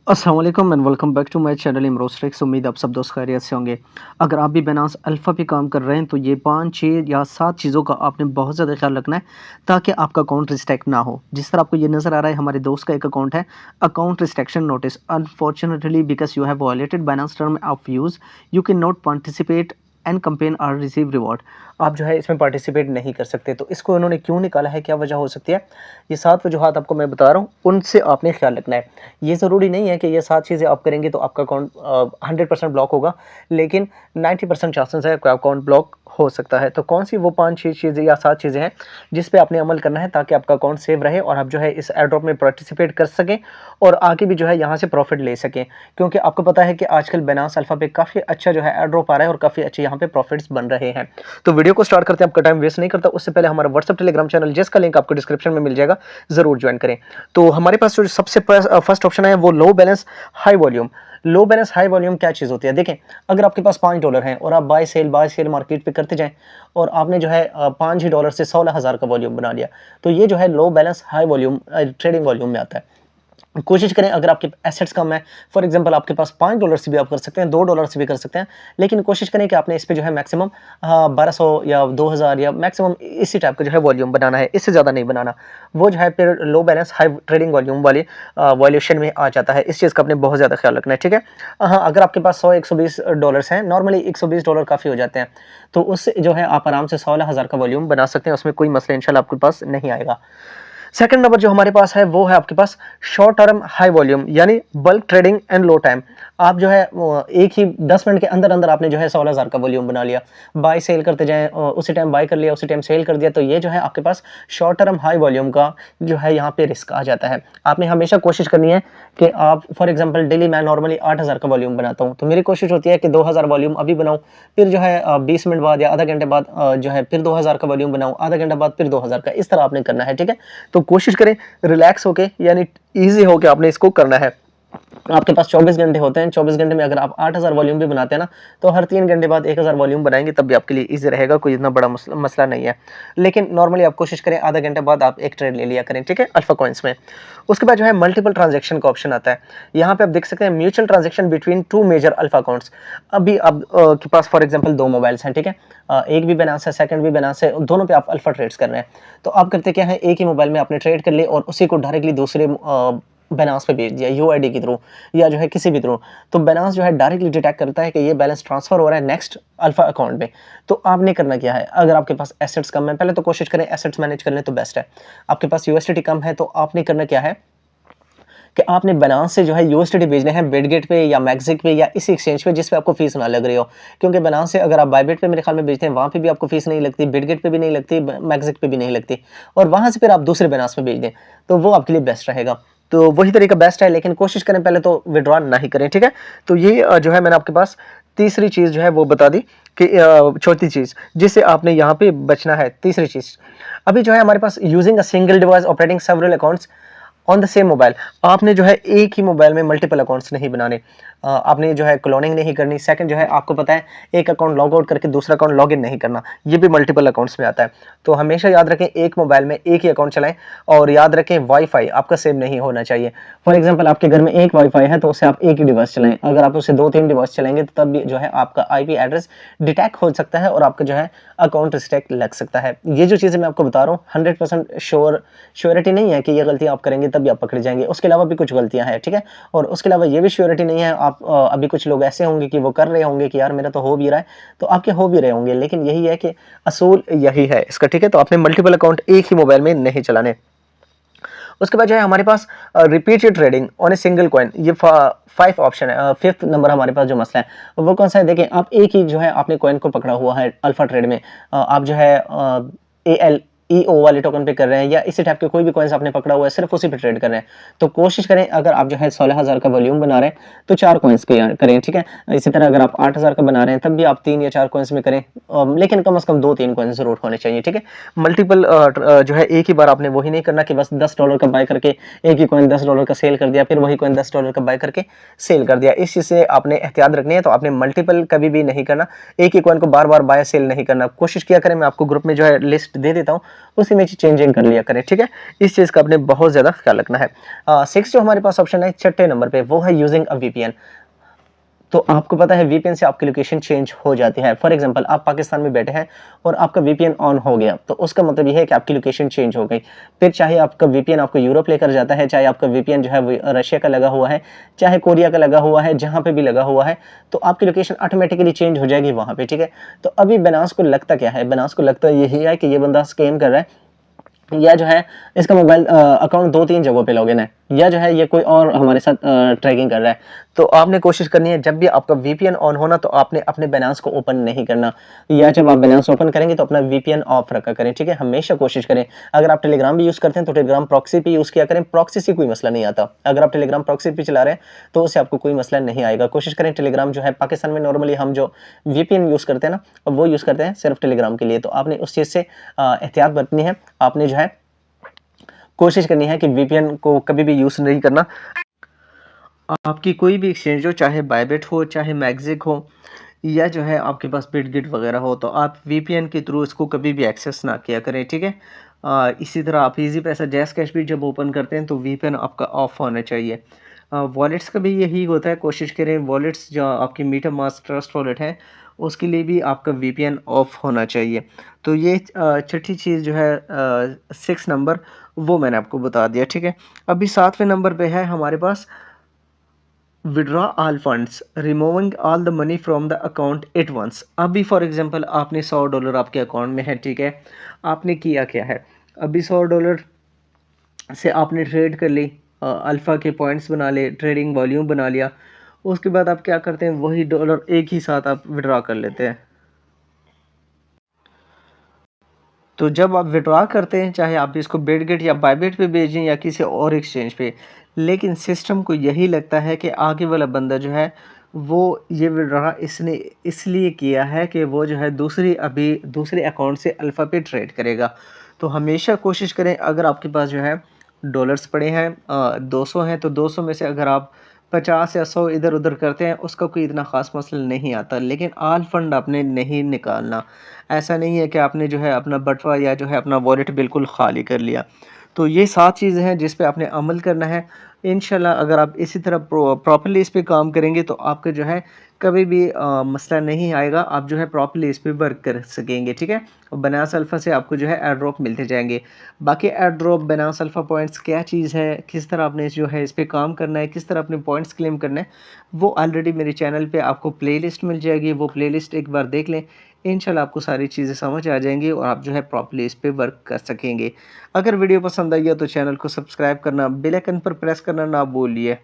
अस्सलाम वालेकुम and welcome back to my channel Imroz techs. उम्मीद आप सब दोस्त खैरियत से होंगे। अगर आप भी बाइनेंस अल्फ़ा पे काम कर रहे हैं तो ये 5, 6 या 7 चीज़ों का आपने बहुत ज़्यादा ख्याल रखना है ताकि आपका अकाउंट रिस्ट्रिक्ट ना हो। जिस तरह आपको ये नज़र आ रहा है, हमारे दोस्त का एक अकाउंट है, account restriction notice unfortunately because you have violated Binance term of use you can not participate and campaign or receive reward. आप जो है इसमें पार्टिसिपेट नहीं कर सकते। तो इसको उन्होंने क्यों निकाला है, क्या वजह हो सकती है, ये 7 वजूहात आपको मैं बता रहा हूँ, उनसे आपने ख्याल रखना है। ये ज़रूरी नहीं है कि ये 7 चीज़ें आप करेंगे तो आपका अकाउंट 100% ब्लॉक होगा, लेकिन 90% चांसेस है आपका अकाउंट ब्लॉक हो सकता है। तो कौन सी वो 5-6 चीज़ें या 7 चीज़ें हैं जिस पे आपने अमल करना है ताकि आपका अकाउंट सेव रहे और आप जो है इस एयर ड्रॉप में पार्टिसिपेट कर सकें और आगे भी जो है यहाँ से प्रॉफिट ले सकें। क्योंकि आपको पता है कि आजकल बाइनेंस अल्फ़ा पे काफ़ी अच्छा जो है एयर ड्रॉप आ रहा है और काफ़ी अच्छे यहाँ पे प्रॉफिट्स बन रहे हैं। तो वीडियो को स्टार्ट करते हैं, आपका टाइम वेस्ट नहीं करता। उससे पहले हमारा व्हाट्सएप टेलीग्राम चैनल जिसका लिंक आपको डिस्क्रिप्शन में मिल जाएगा, ज़रूर ज्वाइन करें। तो हमारे पास जो सबसे फर्स्ट ऑप्शन है वो लो बैलेंस हाई वॉल्यूम। लो बैलेंस हाई वॉल्यूम क्या चीज़ होती है? देखें, अगर आपके पास $5 हैं और आप बाय सेल मार्केट पे करते जाएं और आपने जो है $5 से 16,000 का वॉल्यूम बना लिया, तो ये जो है low balance high volume trading volume में आता है। कोशिश करें, अगर आपके एसेट्स कम है, फॉर एग्जांपल आपके पास $5 से भी आप कर सकते हैं, $2 से भी कर सकते हैं, लेकिन कोशिश करें कि आपने इस पे जो है मैक्सिमम 1200 या 2000 या मैक्सिमम इसी टाइप का जो है वॉल्यूम बनाना है, इससे ज़्यादा नहीं बनाना। वो जो है फिर लो बैलेंस हाई ट्रेडिंग वॉल्यूम वाली वॉल्यूशन में आ जाता है। इस चीज़ का आपने बहुत ज़्यादा ख्याल रखना है, ठीक है। हाँ, अगर आपके पास 100-120 हैं, नॉर्मली $120 काफ़ी हो जाते हैं, तो उससे जो है आप आराम से 16,000 का वॉल्यूम बना सकते हैं, उसमें कोई मसला इंशाल्लाह आपके पास नहीं आएगा। सेकंड नंबर जो हमारे पास है वो है आपके पास शॉर्ट टर्म हाई वॉल्यूम, यानी bulk trading and low time. आप जो है एक ही 10 मिनट के अंदर अंदर आपने जो है 16,000 का वॉल्यूम बना लिया, बाय सेल करते जाएं, उसी टाइम बाय कर लिया, उसी टाइम सेल कर दिया, तो ये जो है आपके पास शॉर्ट टर्म हाई वॉल्यूम का जो है यहाँ पे रिस्क आ जाता है। आपने हमेशा कोशिश करनी है कि आप फॉर एग्जांपल डेली मैं नॉर्मली 8,000 का वॉल्यूम बनाता हूँ, तो मेरी कोशिश होती है कि 2,000 वॉल्यूम अभी बनाऊँ, फिर जो है 20 मिनट बाद या आधा घंटे बाद जो है फिर 2,000 का वॉल्यूम बनाऊँ, आधा घंटा बाद फिर 2,000 का, इस तरह आपने करना है, ठीक है। तो कोशिश करें रिलैक्स होके, यानी ईजी होके आपने इसको करना है। आपके पास 24 घंटे होते हैं, 24 घंटे में अगर आप 8,000 वॉल्यूम भी बनाते हैं ना, तो हर 3 घंटे बाद 1,000 वॉल्यूम बनाएंगे, तब भी आपके लिए ईजी रहेगा, कोई इतना बड़ा मसला नहीं है। लेकिन नॉर्मली आप कोशिश करें आधा घंटे बाद आप एक ट्रेड ले लिया करें, ठीक है, अल्फा कॉइन्स में। उसके बाद जो है मल्टीपल ट्रांजेक्शन का ऑप्शन आता है। यहाँ पे आप देख सकते हैं mutual transaction between 2 major alpha accounts. अभी आप के पास फॉर एग्जाम्पल 2 मोबाइल्स हैं, ठीक है, एक भी बाइनेंस है, सेकंड भी बाइनेंस है, दोनों पे आप अल्फा ट्रेड्स कर रहे हैं। तो आप करते क्या है, एक ही मोबाइल में आपने ट्रेड कर लिए और उसी को डायरेक्टली दूसरे बाइनेंस पे भेज दिया, यूआईडी के थ्रू या जो है किसी भी थ्रू। तो बाइनेंस जो है डायरेक्टली डिटेक्ट करता है कि ये बैलेंस ट्रांसफर हो रहा है नेक्स्ट अल्फा अकाउंट में। तो आपने करना क्या है, अगर आपके पास एसेट्स कम है, पहले तो कोशिश करें एसेट्स मैनेज कर लें तो बेस्ट है। आपके पास यूएसडीटी कम है, तो आपने करना क्या है कि आपने बाइनेंस से जो है यूएसडीटी भेजने हैं बिटगेट पे या मैक्सिक पे या इसी एक्सचेंज पे जिस पे आपको फीस ना लग रही हो। क्योंकि बाइनेंस से अगर आप बायबिट पे मेरे ख्याल में भेजते हैं, वहाँ पे भी आपको फीस नहीं लगती, बिटगेट पे भी नहीं लगती, मैक्सिक पे भी नहीं लगती, और वहाँ से फिर आप दूसरे बाइनेंस में भेज दें, तो वो आपके लिए बेस्ट रहेगा। तो वही तरीका बेस्ट है, लेकिन कोशिश करें पहले तो विड्रॉ ना ही करें, ठीक है। तो ये जो है मैंने आपके पास तीसरी चीज़ जो है वो बता दी कि चौथी चीज़ जिससे आपने यहाँ पे बचना है। तीसरी चीज़ अभी जो है हमारे पास using a single device operating several accounts on the same mobile. आपने जो है एक ही मोबाइल में मल्टीपल अकाउंट्स नहीं बनाने, आपने जो है क्लोनिंग नहीं करनी। सेकंड जो है आपको पता है एक अकाउंट लॉग आउट करके दूसरा अकाउंट लॉग इन नहीं करना, ये भी मल्टीपल अकाउंट्स में आता है। तो हमेशा याद रखें एक मोबाइल में एक ही अकाउंट चलाएं, और याद रखें वाईफाई आपका सेम नहीं होना चाहिए। फॉर एग्जाम्पल आपके घर में एक वाईफाई है तो उससे आप एक ही डिवाइस चलाएं, अगर आप उससे 2-3 डिवाइस चलाएंगे तो तब भी जो है आपका आईपी एड्रेस डिटेक्ट हो सकता है और आपका जो है अकाउंट रिस्ट्रिक्ट लग सकता है। ये जो चीज़ें मैं आपको बता रहा हूँ 100% श्योरिटी नहीं है कि ये गलतियाँ आप करेंगे तब भी आप पकड़े जाएंगे, उसके अलावा भी कुछ गलतियां हैं, ठीक है। और उसके अलावा ये भी श्योरिटी नहीं है, आप अभी कुछ लोग ऐसे होंगे कि वो कर रहे होंगे कि यार मेरा तो हो भी रहा है, तो आपके हो भी रहे होंगे, लेकिन यही है कि असूल यही है इसका, ठीक है। तो आपने मल्टीपल अकाउंट एक ही मोबाइल में नहीं चलाने। उसके बाद जो है हमारे पास repeated trading on a single coin, ये 5 ऑप्शन है। 5th नंबर हमारे पास जो मसला है वो कौन सा है, देखिए आप एक ही जो है आपने कॉइन को पकड़ा हुआ है अल्फा ट्रेड में, आप जो है ALEO वाले टोकन पे कर रहे हैं या इसी टाइप के कोई भी कॉइन्स आपने पकड़ा हुआ है, सिर्फ उसी पे ट्रेड कर रहे हैं। तो कोशिश करें अगर आप जो है 16,000 का वॉल्यूम बना रहे हैं तो 4 कॉइन्स करें, ठीक है। इसी तरह अगर आप 8,000 का बना रहे हैं तब भी आप 3 या 4 कॉइन्स में करें, लेकिन कम से कम 2-3 कॉइन्स जरूर होने चाहिए, ठीक है। मल्टीपल जो है एक ही बार आपने वही नहीं करना कि बस $10 का बाय करके एक ही कॉइन $10 का सेल कर दिया, फिर वही कॉइन $10 का बाय करके सेल कर दिया। इस चीज़ से आपने एहतियात रखनी है। तो आपने मल्टीपल कभी भी नहीं करना, एक ही कॉइन को बार बार बाय सेल नहीं करना। कोशिश किया करें, मैं आपको ग्रुप में जो है लिस्ट दे देता हूँ, उसी में चेंजिंग कर लिया करें, ठीक है। इस चीज़ का आपने बहुत ज़्यादा ख्याल रखना है। 6 जो हमारे पास ऑप्शन है छठे नंबर पे, वो है यूजिंग अ वीपीएन। तो आपको पता है वीपीएन से आपकी लोकेशन चेंज हो जाती है। फॉर एग्जांपल आप पाकिस्तान में बैठे हैं और आपका वीपीएन ऑन हो गया, तो उसका मतलब ये है कि आपकी लोकेशन चेंज हो गई। फिर चाहे आपका वीपीएन आपको यूरोप लेकर जाता है, चाहे आपका वीपीएन जो है वो रशिया का लगा हुआ है, चाहे कोरिया का लगा हुआ है, जहाँ पे भी लगा हुआ है, तो आपकी लोकेशन ऑटोमेटिकली चेंज हो जाएगी वहाँ पे, ठीक है। तो अभी बनास को लगता क्या है? बनास को लगता यही है कि ये बंदा स्कैम कर रहा है, या जो है इसका मोबाइल अकाउंट 2-3 जगहों पे लॉगिन है, या जो है ये कोई और हमारे साथ ट्रैकिंग कर रहा है। तो आपने कोशिश करनी है जब भी आपका वीपीएन ऑन होना तो आपने अपने बाइनेंस को ओपन नहीं करना, या जब आप बाइनेंस ओपन करेंगे तो अपना वीपीएन ऑफ रखा करें, ठीक है। हमेशा कोशिश करें, अगर आप टेलीग्राम भी यूज़ करते हैं तो टेलीग्राम प्रॉक्सी पे यूज़ किया करें, प्रॉक्सी से कोई मसला नहीं आता। अगर आप टेलीग्राम प्रॉक्सी पे चला रहे हैं तो उससे आपको कोई मसला नहीं आएगा। कोशिश करें टेलीग्राम जो है, पाकिस्तान में नॉर्मली हम जो वीपीएन यूज़ करते हैं ना, वो यूज़ करते हैं सिर्फ टेलीग्राम के लिए, तो आपने उस चीज़ से एहतियात बरतनी है। आपने जो है कोशिश करनी है कि वीपीएन को कभी भी यूज़ नहीं करना। आपकी कोई भी एक्सचेंज हो, चाहे बायबिट हो, चाहे मैग्जिक हो, या जो है आपके पास बिटगिट वगैरह हो, तो आप वीपीएन के थ्रू इसको कभी भी एक्सेस ना किया करें, ठीक है। इसी तरह आप इजी पैसा, जैस कैश भी जब ओपन करते हैं तो वीपीएन आपका ऑफ होना चाहिए। वॉलेट्स का भी यही होता है, कोशिश करें वॉलेट्स जो आपकी मीटामास्क ट्रस्ट वॉलेट है उसके लिए भी आपका वीपीएन ऑफ होना चाहिए। तो ये छठी चीज़ जो है 6 नंबर, वो मैंने आपको बता दिया, ठीक है। अभी 7वें नंबर पे है हमारे पास withdraw all funds, removing all the money from the account at once. अभी फॉर एग्जांपल आपने $100 आपके अकाउंट में है, ठीक है। आपने किया क्या है, अभी $100 से आपने ट्रेड कर ली, अल्फ़ा के पॉइंट्स बना ले, ट्रेडिंग वॉल्यूम बना लिया। उसके बाद आप क्या करते हैं, वही डॉलर एक ही साथ आप विड्रॉ कर लेते हैं। तो जब आप विड्रॉ करते हैं, चाहे आप इसको बिटगेट या बायबिट पे भेजें या किसी और एक्सचेंज पे, लेकिन सिस्टम को यही लगता है कि आगे वाला बंदा जो है वो ये विड्रॉ इसने इसलिए किया है कि वो जो है दूसरे अकाउंट से अल्फ़ा पे ट्रेड करेगा। तो हमेशा कोशिश करें, अगर आपके पास जो है डॉलर्स पड़े हैं 200 हैं, तो 200 में से अगर आप 50 या 100 इधर उधर करते हैं उसका कोई इतना ख़ास मसला नहीं आता, लेकिन ऑल फंड आपने नहीं निकालना। ऐसा नहीं है कि आपने जो है अपना बटवा या जो है अपना वॉलेट बिल्कुल ख़ाली कर लिया। तो ये 7 चीज़ें हैं जिस पे आपने अमल करना है। इंशाल्लाह अगर आप इसी तरह प्रॉपर्ली इस पे काम करेंगे तो आपका जो है कभी भी मसला नहीं आएगा, आप जो है प्रॉपर्ली इस पे वर्क कर सकेंगे, ठीक है। और बनास अल्फ़ा से आपको जो है एयर ड्रॉप मिलते जाएंगे। बाकी air drop, Banas alpha points क्या चीज़ है, किस तरह आपने जो है इस पे काम करना है, किस तरह अपने पॉइंट्स क्लेम करना है, वो ऑलरेडी मेरे चैनल पे आपको प्लेलिस्ट मिल जाएगी। वो प्लेलिस्ट एक बार देख लें, इंशाल्लाह आपको सारी चीज़ें समझ आ जाएंगी और आप जो है प्रॉपर्ली इस पे वर्क कर सकेंगे। अगर वीडियो पसंद आई है तो चैनल को सब्सक्राइब करना, बेल आइकन पर प्रेस करना ना भूलिए।